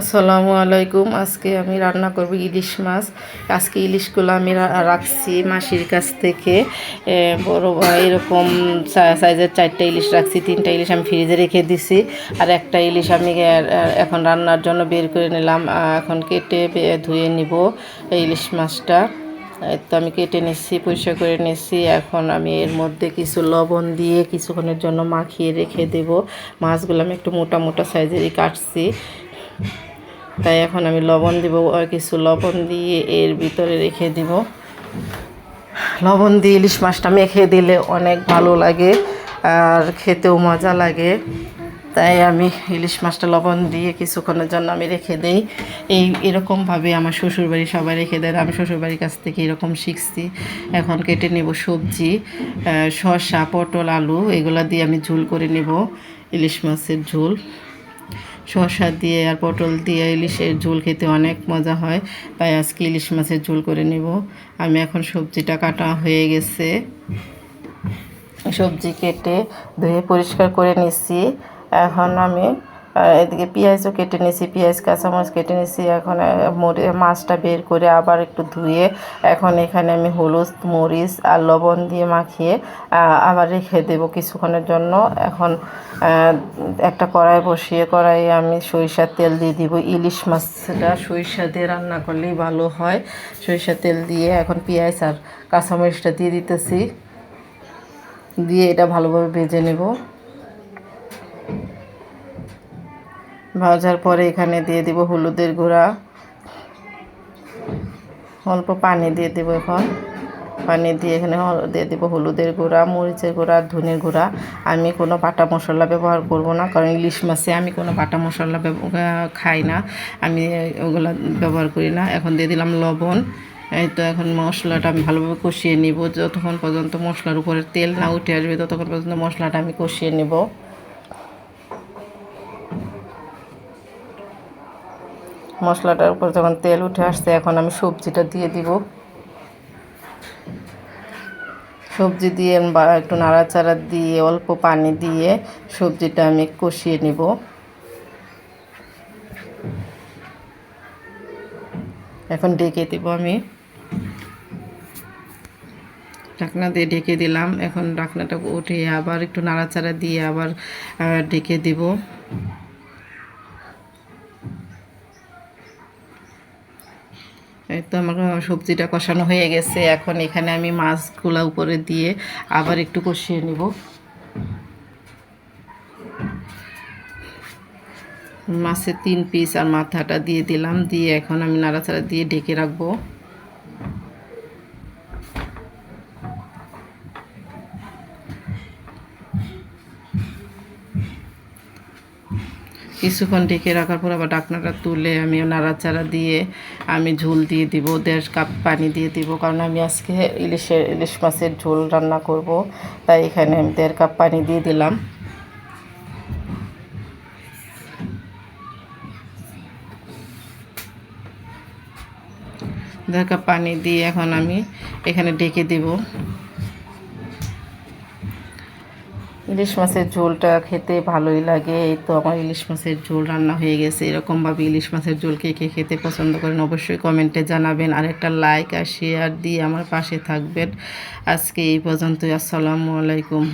আসসালামু আলাইকুম। আজকে আমি রান্না করব ইলিশ মাছ। আজকে ইলিশগুলো আমি রাখছি মাসির কাছ থেকে। বড় এরকম সাইজের 4টা ইলিশ রাখছি, 3টা ইলিশ আমি ফ্রিজে রেখে দিছি, আর একটা ইলিশ আমি এখন রান্নার জন্য বের করে নিলাম। এখন কেটে ধুয়ে নিব এই ইলিশ মাছটা। তো আমি কেটে নিচ্ছি, পরিষ্কার করে নিচ্ছি। এখন আমি এর মধ্যে কিছু লবণ দিয়ে কিছুক্ষণের জন্য মাখিয়ে রেখে দেব। মাছগুলো আমি একটু মোটা মোটা সাইজেরই কাটছি, তাই এখন আমি লবণ দিব। আর কিছু লবণ দিয়ে এর ভিতরে রেখে দিব। লবণ দিয়ে ইলিশ মাছটা মেখে দিলে অনেক ভালো লাগে আর খেতেও মজা লাগে, তাই আমি ইলিশ মাছটা লবণ দিয়ে কিছুক্ষণের জন্য আমি রেখে দিই। এরকমভাবে আমার শ্বশুরবাড়ি সবাই রেখে দেয়, আমি শ্বশুরবাড়ির কাছ থেকে এরকম শিখছি। এখন কেটে নেব সবজি, শসা, পটল, আলু, এগুলা দিয়ে আমি ঝোল করে নেব। ইলিশ মাছের ঝোল শসা দিয়ে আর পটল দিয়ে ইলিশের ঝোল খেতে অনেক মজা হয়, তাই আজকে ইলিশ মাছের ঝোল করে নেব। আমি এখন সবজিটা কাটা হয়ে গেছে, সবজি কেটে ধুয়ে পরিষ্কার করে নিচ্ছি। এখন আমি এদিকে পেঁয়াজও কেটে নিয়েছি, পেঁয়াজ কাঁচামরিচ কেটে নিয়েছি। এখন মাছটা বের করে আবার একটু ধুয়ে এখন এখানে আমি হলুদ, মরিচ আর লবণ দিয়ে মাখিয়ে আবার রেখে দেব কিছুক্ষণের জন্য। এখন একটা কড়াই বসিয়ে কড়াইয়ে আমি সরিষার তেল দিয়ে দিব। ইলিশ মাছটা সরিষা দিয়ে রান্না করলেই ভালো হয়। সরিষার তেল দিয়ে এখন পেঁয়াজ আর কাঁচামরিচটা দিয়ে দিতেছি, দিয়ে এটা ভালোভাবে ভেজে নেব। ভাজার পরে এখানে দিয়ে দিব হলুদের গুঁড়া, অল্প পানি দিয়ে দেবো। এখন পানি দিয়ে এখানে দিয়ে দেবো হলুদের গুঁড়া, মরিচের গুঁড়া, ধনের গুঁড়া। আমি কোনো বাটা মশলা ব্যবহার করব না, কারণ ইলিশ মাছে আমি কোনো বাটা মশলা খাই না, আমি ওগুলো ব্যবহার করি না। এখন দিয়ে দিলাম লবণ। এই তো এখন মশলাটা আমি ভালোভাবে কষিয়ে নিব। যতক্ষণ পর্যন্ত মশলার উপরে তেল না উঠে আসবে ততক্ষণ পর্যন্ত মশলাটা আমি কষিয়ে নেব। মশলাটার উপর যখন তেল উঠে আসছে এখন আমি সবজিটা দিয়ে দিব। সবজি দিয়ে একটু নাড়াচাড়া দিয়ে অল্প পানি দিয়ে সবজিটা আমি কষিয়ে নিব। এখন ঢেকে দেব, আমি ঢাকনা দিয়ে ঢেকে দিলাম। এখন ঢাকনাটা উঠে আবার একটু নাড়াচাড়া দিয়ে আবার ঢেকে দেব। এই তো আমার সবজিটা কষানো হয়ে গেছে। এখন এখানে আমি মাছগুলো উপরে দিয়ে আবার একটু কষিয়ে নেব। মাছের 3 পিস আর মাথাটা দিয়ে দিলাম, দিয়ে এখন আমি নাড়াচাড়া দিয়ে ঢেকে রাখবো। কিছুক্ষণ ঢেকে রাখার পর আবার ঢাকনাটা তুলে আমি নাড়াচাড়া দিয়ে আমি ঝোল দিয়ে দিব। 1.5 কাপ পানি দিয়ে দিব, কারণ আমি আজকে ইলিশ মাছের ঝোল রান্না করব, তাই এখানে আমি 1.5 কাপ পানি দিয়ে দিলাম। দেড় কাপ পানি দিয়ে এখন আমি এখানে ঢেকে দেব। ইলিশ মাছের ঝোলটা খেতে ভালোই লাগে। এই তো আমার ইলিশ মাছের ঝোল রান্না হয়ে গেছে। এরকমভাবে ইলিশ মাছের ঝোল কে কে খেতে পছন্দ করেন অবশ্যই কমেন্টে জানাবেন, আর একটা লাইক আর শেয়ার দিয়ে আমার পাশে থাকবেন। আজকে এই পর্যন্তই। আসসালামু আলাইকুম।